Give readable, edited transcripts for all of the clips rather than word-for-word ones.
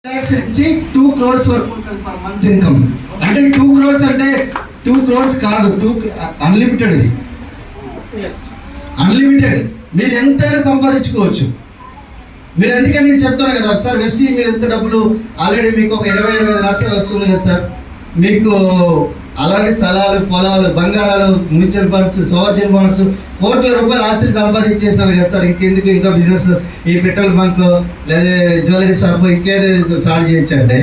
lakhs నుంచి 2 crores వరకు ఉంటుంది పర్ మంత్ ఇన్కమ్. అంటే 2 crores అంటే 2 crores కాదు, అన్లిమిటెడ్. ఇది అన్లిమిటెడ్, మీరు ఎంతైనా సంపాదించుకోవచ్చు. మీరు అందుకని నేను చెప్తాను కదా సార్, వెస్ట్ మీరు ఎంత డబ్బులు ఆల్రెడీ మీకు ఒక 20-25 లక్షలు వస్తుంది కదా సార్. మీకు అలాంటి స్థలాలు, పొలాలు, బంగారాలు, మ్యూచువల్ ఫండ్స్, సోవర్జిన్ బాండ్స్, కోట్ల రూపాయలు ఆస్తులు సంపాదించేస్తున్నారు కదా సార్. ఇంకెందుకు ఇంకా బిజినెస్, ఈ పెట్రోల్ బంక్ లేదా జ్యువెలరీ షాప్ ఇంకేదో స్టార్ట్ చేయొచ్చు అంటే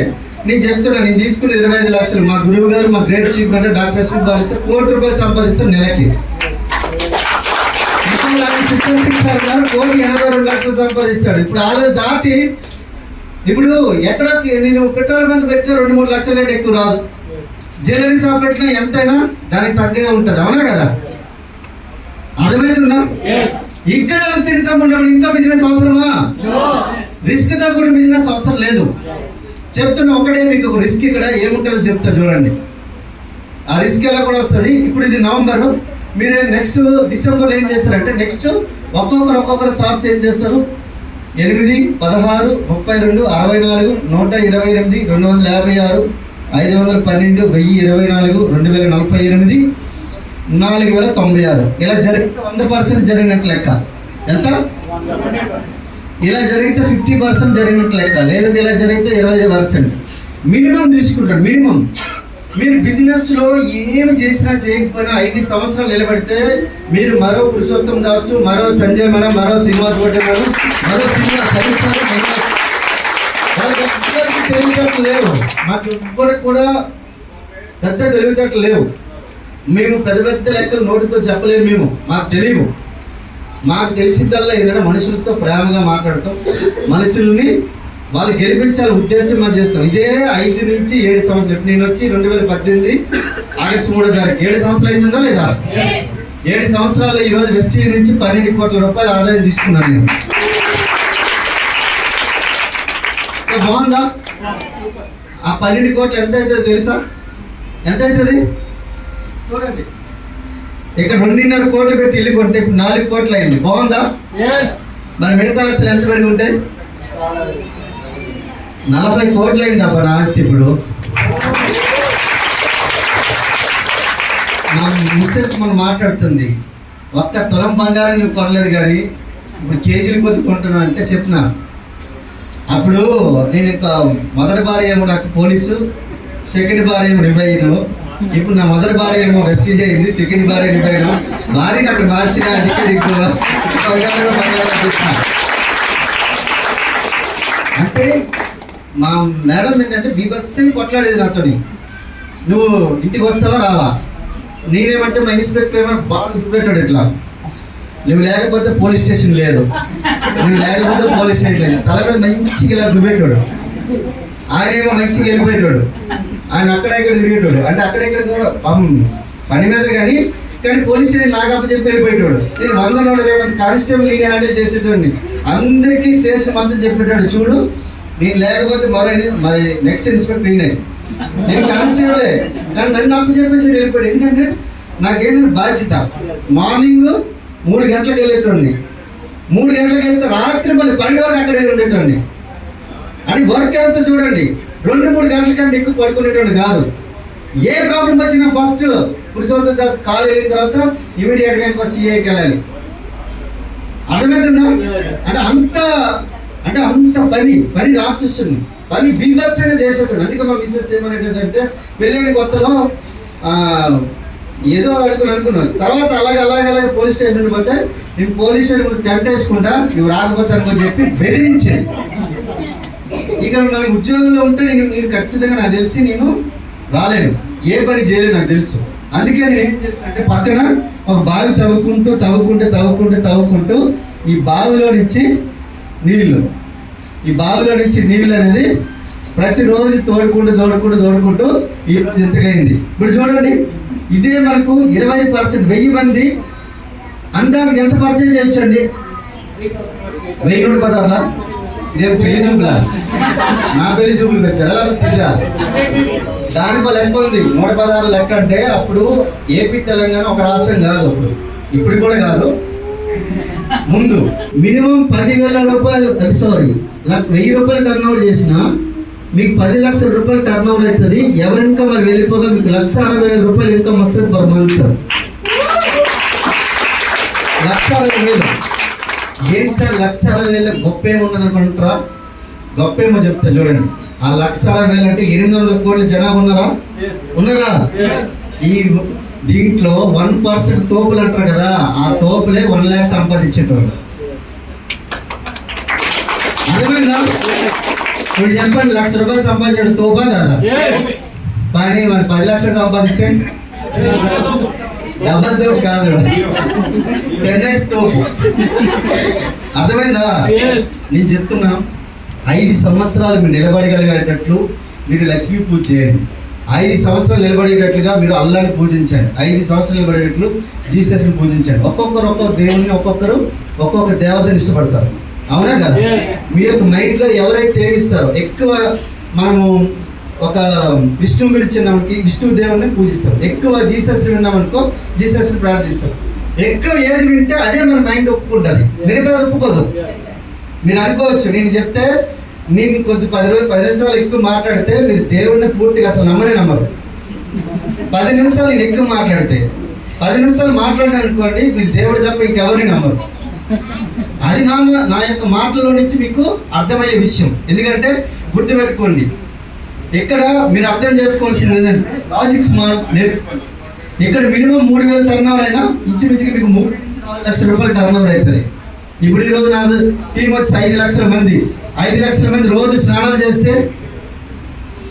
నేను చెప్తున్నా. నేను తీసుకున్న 25 లక్షలు మా గురువు గారు, మా గ్రేట్ చీఫ్ అంటే డాక్టర్ ఎస్పీ బాలిస్తే 1 కోటి రూపాయలు సంపాదిస్తారు నెలకి. సార్ గారు 1,82 లక్షలు సంపాదిస్తాడు. ఇప్పుడు ఆల్రెడీ దాటి ఇప్పుడు ఎక్కడ నేను పెట్రోల్ బంక్ పెట్టినా 2-3 లక్షల రేటు ఎక్కువ రాదు. జ్యువెలరీ షాప్ పెట్టినా ఎంతైనా దానికి తగ్గగా ఉంటుంది, అవునా కదా? అర్థమవుతుందా? ఇక్కడ అంత ఇన్కమ్ ఉన్నప్పుడు ఇంకా బిజినెస్ అవసరమా? రిస్క్ తో కూడా బిజినెస్ అవసరం లేదు. చెప్తున్నా ఒకటే మీకు రిస్క్ ఇక్కడ ఏముంటుందో చెప్తా చూడండి. ఆ రిస్క్ ఎలా కూడా వస్తుంది. ఇప్పుడు ఇది నవంబర్, మీరు నెక్స్ట్ డిసెంబర్ ఏం చేస్తారంటే నెక్స్ట్ ఒక్కొక్కరు షాప్ చేంజ్ చేస్తారు. 8, 16, 32, 64, 128, 256, 512, 1024, 2048, 4096. ఇలా జరిగితే 100% జరిగినట్టు లెక్క. ఎంత? ఇలా జరిగితే 50% జరిగినట్టు లెక్క. లేదంటే ఇలా జరిగితే 25% మినిమం తీసుకుంటారు. మినిమం మీరు బిజినెస్లో ఏమి చేసినా చేయకపోయినా 5 సంవత్సరాలు నిలబడితే మీరు మరో పురుషోత్తం దాసు, మరో సంజయ్ మేడం, మరో శ్రీనివాస్ రెడ్డి మేడం, మరో శ్రీనివాస్ వాళ్ళకి ఎవ్వరికి తెలివితేటలు లేవు. మాకు ఎవ్వరికి కూడా పెద్ద తెలివితేటలు లేవు. మేము పెద్ద పెద్ద లెక్కలు నోటితో చెప్పలేము. మాకు తెలియవు. మాకు తెలిసిందల్లా ఏదైనా మనుషులతో ప్రేమగా మాట్లాడతాం, మనుషుల్ని వాళ్ళు గెలిపించాలి ఉద్దేశం మనం చేస్తాం. ఇదే 5 నుంచి 7 సంవత్సరాలు. నేను వచ్చి 2018 ఆగస్టు 3వ తారీఖు 7 సంవత్సరాలు అయిందో లేదా? 7 సంవత్సరాలు ఈరోజు వెస్ట్ నుంచి 12 కోట్ల రూపాయలు ఆదాయం తీసుకున్నాను నేను. సో బాగుందా? ఆ 12 కోట్లు ఎంత అవుతుంది తెలుసా? ఎంత అవుతుంది చూడండి. ఇక్కడ 2.5 కోట్లు పెట్టి ఇల్లు కొంటే ఇప్పుడు 4 కోట్లు అయింది. బాగుందా? మరి మిగతా ఆస్తులు ఎంత పెరిగి ఉంటాయి? 40 కోట్లు అయింది అబ్బా నా ఆస్తి. ఇప్పుడు నా మిస్సెస్ మనం మాట్లాడుతుంది, ఒక్క తులం బంగారం నువ్వు కొనలేదు కానీ ఇప్పుడు కేజీలు కొద్ది కొంటున్నావు అంటే చెప్పిన. అప్పుడు నేను ఇంకా మొదటి భార్య ఏమో నాకు పోలీసు, సెకండ్ భార్య ఏమో రివైను. ఇప్పుడు నా మొదటి భార్య ఏమో వెస్టీజ్ అయింది, సెకండ్ భార్య రివైను. భార్యని అక్కడ మార్చిన అధిక అంటే మా మేడం ఏంటంటే బీభత్సం కొట్లాడేది నాతో. నువ్వు ఇంటికి వస్తావా రావా? నేనేమంటే మా ఇన్స్పెక్టర్ ఏమో బాగా చూపెట్టాడు ఇట్లా, నువ్వు లేకపోతే పోలీస్ స్టేషన్ లేదు, నువ్వు లేకపోతే పోలీస్ స్టేషన్ లేదు. తల మీద మంచిగా ఇలా చూపెట్టాడు. ఆయన ఏమో మంచిగా వెళ్ళిపోయేటాడు. ఆయన అక్కడ ఇక్కడ తిరిగేటాడు. అంటే అక్కడ ఇక్కడ కూడా పని మీద కానీ పోలీస్ స్టేషన్ నాగప్ప చెప్పి వెళ్ళిపోయేటాడు. నేను 100 కానిస్టేబుల్ నేను హ్యాండిల్ చేసేటండి. అందరికీ స్టేషన్ మొత్తం చెప్పేటాడు, చూడు నేను లేకపోతే మరి నెక్స్ట్ ఇన్స్పెక్టర్ నేను కానిస్టేబులే కానీ నన్ను అప్పు చెప్పేసి వెళ్ళిపోయాడు. ఎందుకంటే నాకేదైనా బాధ్యత. మార్నింగ్ 3 గంటలకు వెళ్ళేటండి, 3 గంటలకు వెళ్తే రాత్రి మళ్ళీ 12 వరకు అక్కడే ఉండేటండి. అని వర్క్ అంతా చూడండి 2-3 గంటల కంటే ఎక్కువ పడుకునేటండి కాదు. ఏ ప్రాబ్లం వచ్చినా ఫస్ట్ పురుషోత్తం దాస్ కాల్ వెళ్ళిన తర్వాత ఇమీడియట్గా ఇంకో సిఐకి వెళ్ళాలి. అర్థమవుతుందా? అంటే అంత పని రాక్షసుని పని బీభత్సంగా చేసేటండి. అందుకే మా మిస్సెస్ ఏమనేటంటే పెళ్ళైన కొత్తలో ఏదో అనుకున్నాను. తర్వాత అలాగే పోలీస్ స్టేషన్ పోతే నేను పోలీస్ స్టేషన్ టెంట్ వేసుకుంటా, నువ్వు రాకపోతే అనుకో చెప్పి బెదిరించాను. ఇక నాకు ఉద్యోగంలో ఉంటే నేను ఖచ్చితంగా నాకు తెలిసి నేను రాలేను, ఏ పని చేయలేను నాకు తెలుసు. అందుకే నేను ఏం చేస్తాను అంటే పక్కన ఒక బావి తవ్వుకుంటూ ఈ బావిలో నుంచి నీళ్ళు అనేది ప్రతిరోజు తోడుకుంటూ ఈరోజు ఎంతకైంది. ఇప్పుడు చూడండి, ఇదే మనకు 20% 1000 మంది అందాజుగా ఎంత పర్చేజ్ చేయొచ్చండి? 1000 పదార్లా? ఇదే పెళ్లి చూపులా? నా పెళ్లి చూపులకు వచ్చారు అలా తిరిగా. దానికో లెక్క ఉంది. 116 లెక్క అంటే అప్పుడు ఏపీ తెలంగాణ ఒక రాష్ట్రం కాదు, ఇప్పుడు కూడా కాదు. ముందు మినిమం 10,000 రూపాయలు 1000 రూపాయలు టర్న్ ఓవర్ చేసిన మీకు 10 లక్షల రూపాయలు టర్న్ ఓవర్ అవుతుంది. ఎవరి ఇన్కమ్ వాళ్ళు వెళ్ళిపోగా మీకు 1,60,000 ఇన్కమ్ వస్తుంది పర్ మంత్. 1,60,000. ఏం సార్ 1,60,000 గొప్ప ఏమున్నది అనుకుంటారా? గొప్ప ఏమో చెప్తా చూడండి. ఆ 1,60,000 అంటే 800 కోట్ల జనాభా ఉన్నారా? ఈ దీంట్లో 1% తోపులు అంటారు కదా, ఆ తోపులే 1 lakh సంపాదించేటోళ్ళు. అర్థమైందా? ఇప్పుడు చెప్పండి, 1,00,000 రూపాయలు సంపాదించాడు తోపా కదా? కానీ మరి 10 లక్షలు సంపాదిస్తే డబల్ తోపు కాదు, 10x తోపు. అర్థమైందా? నేను చెప్తున్నా, 5 సంవత్సరాలు మీరు నిలబడగలిగేటట్లు మీరు లక్ష్మీ పూజ చేయండి. 5 సంవత్సరాలు నిలబడేటట్లుగా మీరు అల్లాని పూజించండి. 5 సంవత్సరాలు నిలబడేటట్లు జీసస్ని పూజించండి. ఒక్కొక్కరు ఒక్కొక్క దేవుని, ఒక్కొక్కరు ఒక్కొక్క దేవతని ఇష్టపడతారు. అవునా కదా? మీ యొక్క మైండ్లో ఎవరైతే ప్రేమిస్తారో ఎక్కువ, మనము ఒక విష్ణువు గురించి విష్ణువు దేవుడిని పూజిస్తాం. ఎక్కువ జీసస్ని విన్నామనుకో జీసస్ని ప్రార్థిస్తాం. ఎక్కువ ఏది వింటే అదే మన మైండ్ ఒప్పుకుంటుంది, మిగతా ఒప్పుకోదు. మీరు అనుకోవచ్చు, నేను చెప్తే నేను 10 నిమిషాలు ఎక్కువ మాట్లాడితే మీరు దేవుడిని పూర్తిగా అసలు నమ్మరు. 10 నిమిషాలు నేను ఎక్కువ మాట్లాడితే 10 నిమిషాలు మాట్లాడిన అనుకోండి, మీరు దేవుడు తప్ప ఇంకెవరిని నమ్మరు. అది నా యొక్క మాటల్లో నుంచి మీకు అర్థమయ్యే విషయం. ఎందుకంటే గుర్తుపెట్టుకోండి, ఇక్కడ మీరు అర్థం చేసుకోవాల్సింది ఏంటంటే లాజిక్స్ నేర్చుకోండి. ఇక్కడ మినిమం 3,000 టర్న్ ఓవర్ అయినా ఇంచుమించుగా మీకు 3 నుంచి 4 లక్షల రూపాయలు టర్న్ ఓవర్ అవుతుంది. ఇప్పుడు ఈరోజు నా టీం వచ్చి 5 లక్షల మంది. 5 లక్షల మంది రోజు స్నానాలు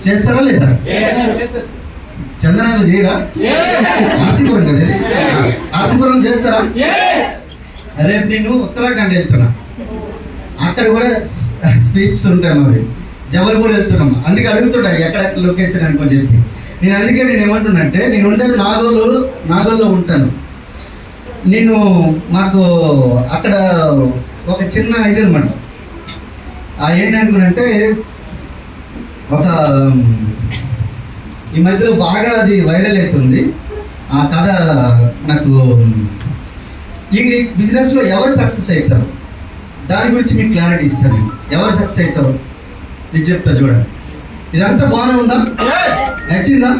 చేస్తారా లేదా? చందనాలు చేయరా? ఆర్సీపురం కదా, ఆర్సీపురం చేస్తారా? రేపు నేను ఉత్తరాఖండ్ వెళ్తున్నా, అక్కడ కూడా స్పీచ్స్ ఉంటాయి. మరి జబల్పూర్ వెళ్తున్నాం, అందుకే అడుగుతుంటా ఎక్కడ లొకేషన్ అనుకో చెప్పి. నేను ఏమంటున్నంటే, నేను ఉండేది నాగోల్లో ఉంటాను. మాకు అక్కడ ఒక చిన్న ఇది అనమాట. ఏంటనుకున్నంటే, ఈ మధ్యలో బాగా అది వైరల్ అవుతుంది ఆ కథ. నాకు ఈ బిజినెస్లో ఎవరు సక్సెస్ అవుతారు దాని గురించి మీకు క్లారిటీ ఇస్తాను. ఎవరు సక్సెస్ అవుతారు నేను చెప్తా చూడండి. ఇదంతా బాగానే ఉందా? నచ్చిందా?